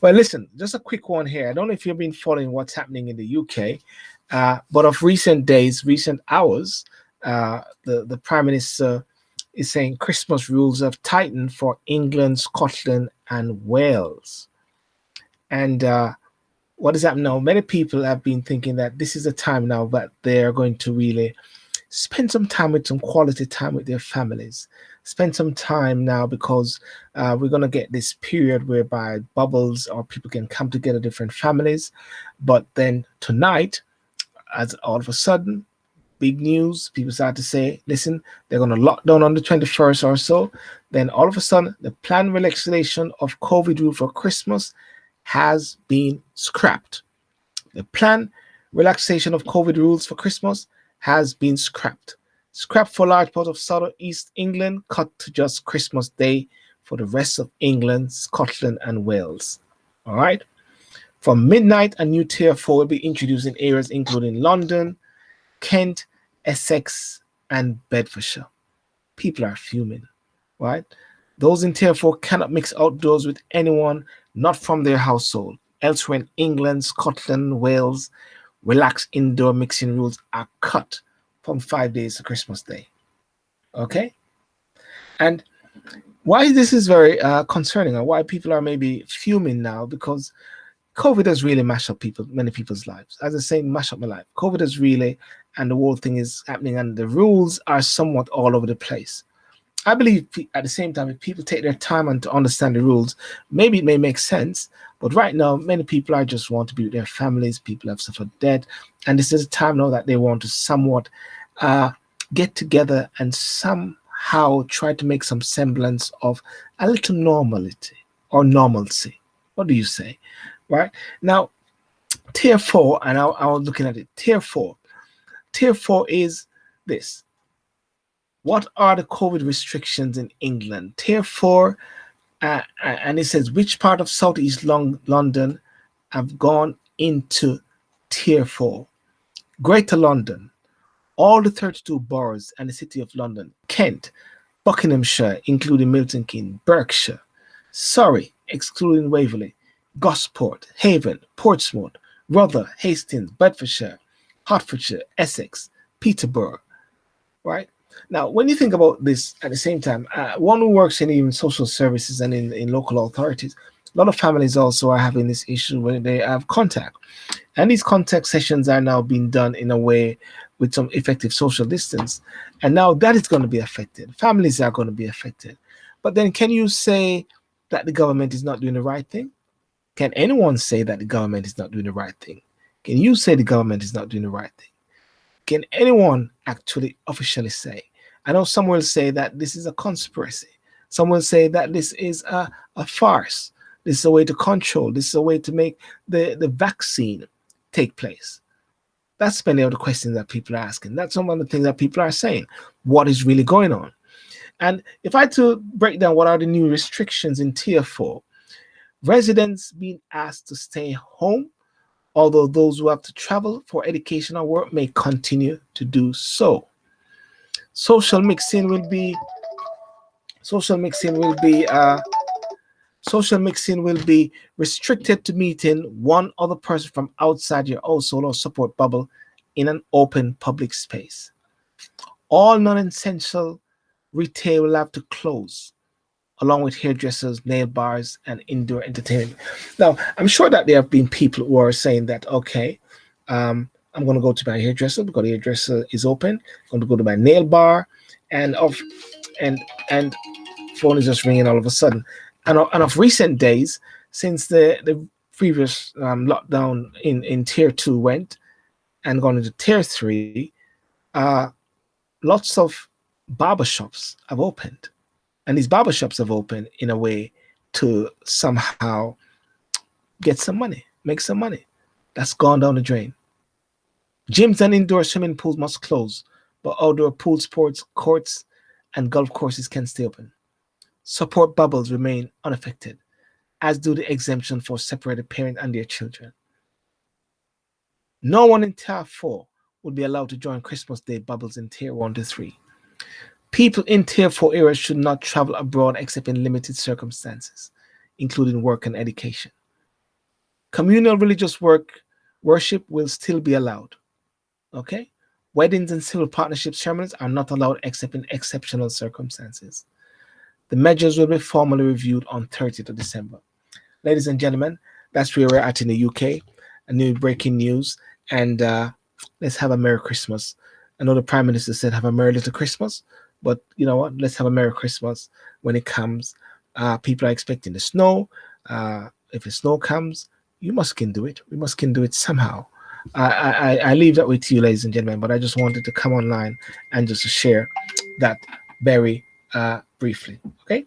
Well, listen, just a quick one here. I don't know if you've been following what's happening in the UK, but of recent days, recent hours, the Prime Minister is saying Christmas rules have tightened for England, Scotland, and Wales. And what does that now? Many people have been thinking that this is a time now that they're going to really spend some time with some quality time with their families. Spend some time now because we're going to get this period whereby bubbles or people can come together, different families. But then tonight, as all of a sudden, big news, people start to say, listen, they're going to lock down on the 21st or so. Then all of a sudden, the planned relaxation of COVID rule for Christmas has been scrapped. The planned relaxation of COVID rules for Christmas has been scrapped. Scrapped for large part of southeast England, cut to just Christmas Day for the rest of England, Scotland, and Wales. All right. From midnight, a new tier 4 will be introduced in areas including London, Kent, Essex, and Bedfordshire. People are fuming, right? Those in tier 4 cannot mix outdoors with anyone not from their household. Elsewhere in England, Scotland, Wales, relaxed indoor mixing rules are cut from 5 days to Christmas Day. Okay? And why this is very concerning, and why people are maybe fuming now, because COVID has really mashed up many people's lives. As I say, mash up my life. COVID has really, and the whole thing is happening, and the rules are somewhat all over the place. I believe at the same time, if people take their time and to understand the rules, maybe it may make sense. But right now, many people are just want to be with their families. People have suffered death, and this is a time now that they want to somewhat get together and somehow try to make some semblance of a little normality or normalcy. What do you say? Right now, tier 4, and I was looking at it. Tier 4 is this. What are the COVID restrictions in England? Tier 4, and it says which part of Southeast London have gone into Tier 4. Greater London, all the 32 boroughs and the City of London, Kent, Buckinghamshire, including Milton Keynes, Berkshire, Surrey, excluding Waverley, Gosport, Haven, Portsmouth, Rother, Hastings, Bedfordshire, Hertfordshire, Essex, Peterborough, right? Now, when you think about this at the same time, one who works in even social services and in local authorities, a lot of families also are having this issue when they have contact. And these contact sessions are now being done in a way with some effective social distance. And now that is going to be affected. Families are going to be affected. But then can you say that the government is not doing the right thing? Can anyone say that the government is not doing the right thing? Can you say the government is not doing the right thing? Can anyone actually officially say? I know some will say that this is a conspiracy. Some will say that this is a farce. This is a way to control. This is a way to make the vaccine take place. That's many of the questions that people are asking. That's some of the things that people are saying. What is really going on? And if I had to break down what are the new restrictions in Tier 4, residents being asked to stay home, although those who have to travel for education or work may continue to do so. Social mixing will be restricted to meeting one other person from outside your household or support bubble in an open public space. All non-essential retail will have to close, along with hairdressers, nail bars, and indoor entertainment. Now, I'm sure that there have been people who are saying that, okay, I'm going to go to my hairdresser because the hairdresser is open. I'm going to go to my nail bar, and phone is just ringing all of a sudden. And of recent days, since the previous lockdown in Tier 2 went and gone into Tier 3, lots of barbershops have opened. And these barbershops have opened in a way to somehow get some money, make some money. That's gone down the drain. Gyms and indoor swimming pools must close, but outdoor pool sports, courts, and golf courses can stay open. Support bubbles remain unaffected, as do the exemption for separated parents and their children. No one in Tier 4 would be allowed to join Christmas Day bubbles in Tier 1 to 3. People in Tier 4 areas should not travel abroad except in limited circumstances, including work and education. Communal religious worship will still be allowed. Okay? Weddings and civil partnership ceremonies are not allowed except in exceptional circumstances. The measures will be formally reviewed on 30th of December. Ladies and gentlemen, that's where we're at in the UK. A new breaking news, and let's have a Merry Christmas. I know the Prime Minister said have a Merry Little Christmas, but you know what? Let's have a Merry Christmas when it comes. People are expecting the snow. If the snow comes, you must can do it. We must can do it somehow. I leave that with you, ladies and gentlemen, but I just wanted to come online and just to share that very briefly. Okay?